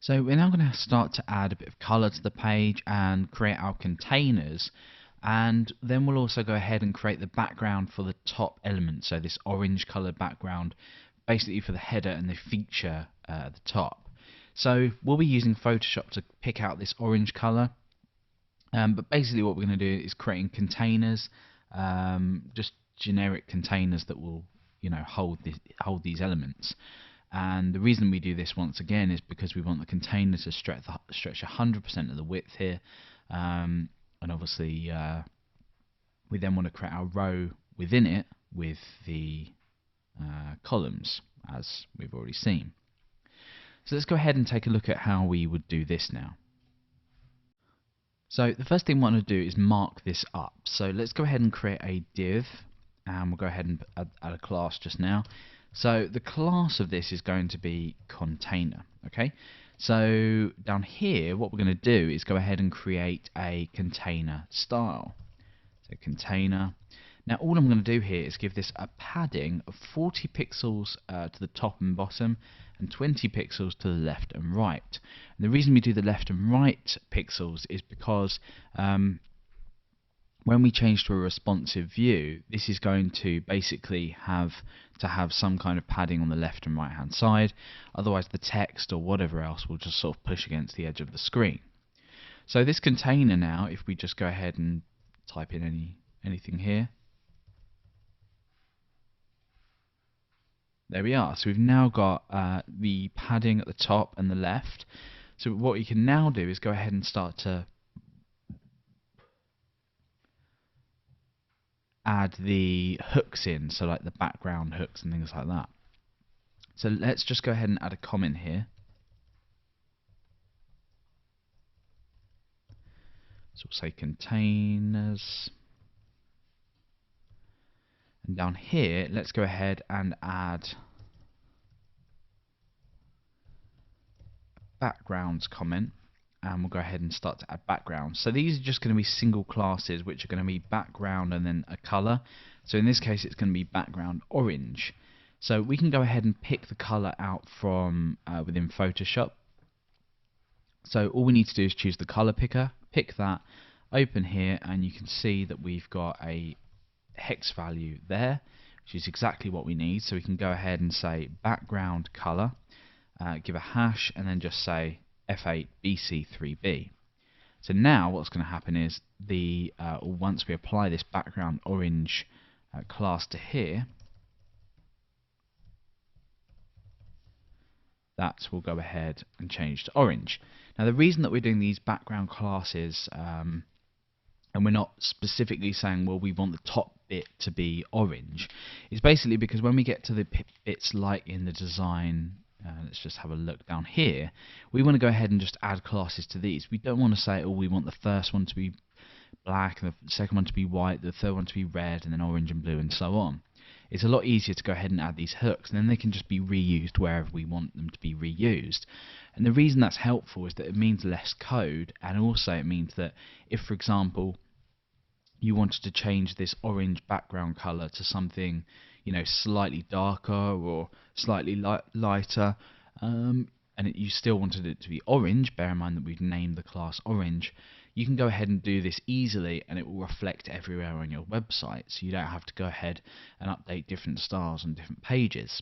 So we're now going to start to add a bit of color to the page and create our containers, and then we'll also go ahead and create the background for the top element, so this orange colored background basically for the header and the feature at the top. So we'll be using Photoshop to pick out this orange color, but basically what we're going to do is creating containers, just generic containers that will hold these elements. And the reason we do this once again is because we want the container to stretch 100% of the width here, and obviously we then want to create our row within it with the columns, as we've already seen. So let's go ahead and take a look at how we would do this now. So the first thing we want to do is mark this up. So let's go ahead and create a div, and we'll go ahead and add a class just now. So the class of this is going to be container. Okay, so down here what we're going to do is go ahead and create a container style. So container. Now all I'm going to do here is give this a padding of 40 pixels to the top and bottom, and 20 pixels to the left and right. And the reason we do the left and right pixels is because when we change to a responsive view, this is going to basically have some kind of padding on the left and right hand side. Otherwise the text or whatever else will just sort of push against the edge of the screen. So this container now, if we just go ahead and type in anything here, there we are. So we've now got the padding at the top and the left. So what you can now do is go ahead and start to add the hooks in, so like the background hooks and things like that. So let's just go ahead and add a comment here. So we'll say containers. And down here, let's go ahead and add a backgrounds comment, and we'll go ahead and start to add backgrounds. So these are just going to be single classes, which are going to be background and then a color. So in this case, it's going to be background orange. So we can go ahead and pick the color out from within Photoshop. So all we need to do is choose the color picker, pick that, open here, and you can see that we've got a hex value there, which is exactly what we need. So we can go ahead and say background color, give a hash, and then just say F8 BC3B. So now what's going to happen is once we apply this background orange class to here, that will go ahead and change to orange. Now the reason that we're doing these background classes, and we're not specifically saying, well, we want the top bit to be orange, is basically because when we get to the bits like in the design, let's just have a look down here, we want to go ahead and just add classes to these. We don't want to say, oh, we want the first one to be black, and the second one to be white, the third one to be red, and then orange and blue, and so on. It's a lot easier to go ahead and add these hooks, and then they can just be reused wherever we want them to be reused. And the reason that's helpful is that it means less code, and also it means that if, for example, you wanted to change this orange background color to something, slightly darker or slightly lighter, and you still wanted it to be orange, bear in mind that we've named the class orange, you can go ahead and do this easily, and it will reflect everywhere on your website, so you don't have to go ahead and update different styles on different pages.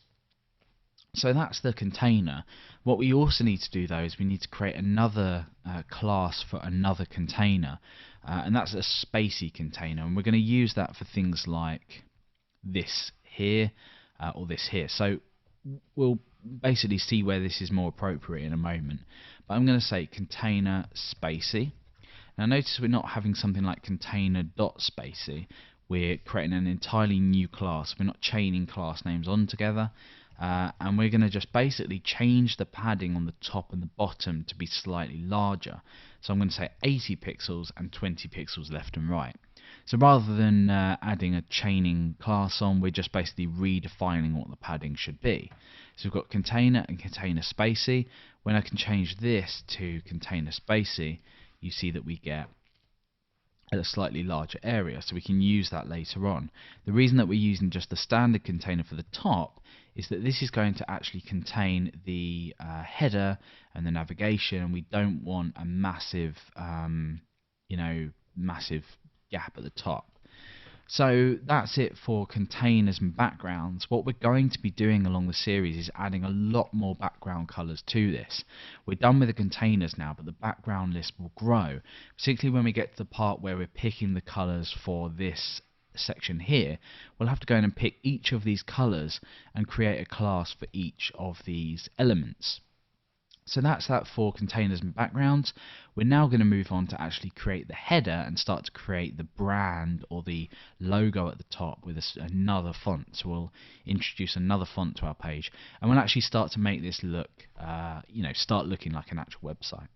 So that's the container. What we also need to do though is we need to create another class for another container, and that's a spacey container, and we're going to use that for things like this here or this here. So we'll basically see where this is more appropriate in a moment, but I'm going to say container spacey. Now notice we're not having something like container.spacey. We're creating an entirely new class. We're not chaining class names on together, and we're going to just basically change the padding on the top and the bottom to be slightly larger. So I'm going to say 80 pixels and 20 pixels left and right. So rather than adding a chaining class on, we're just basically redefining what the padding should be. So we've got container and container spacey. When I can change this to container spacey, you see that we get a slightly larger area, so we can use that later on. The reason that we're using just the standard container for the top is that this is going to actually contain the header and the navigation, and we don't want a massive massive gap at the top. So that's it for containers and backgrounds. What we're going to be doing along the series is adding a lot more background colors to this. We're done with the containers now, but the background list will grow, particularly when we get to the part where we're picking the colors for this section here. We'll have to go in and pick each of these colors and create a class for each of these elements. So that's that for containers and backgrounds. We're now going to move on to actually create the header and start to create the brand or the logo at the top with another font. So we'll introduce another font to our page, and we'll actually start to make this look, start looking like an actual website.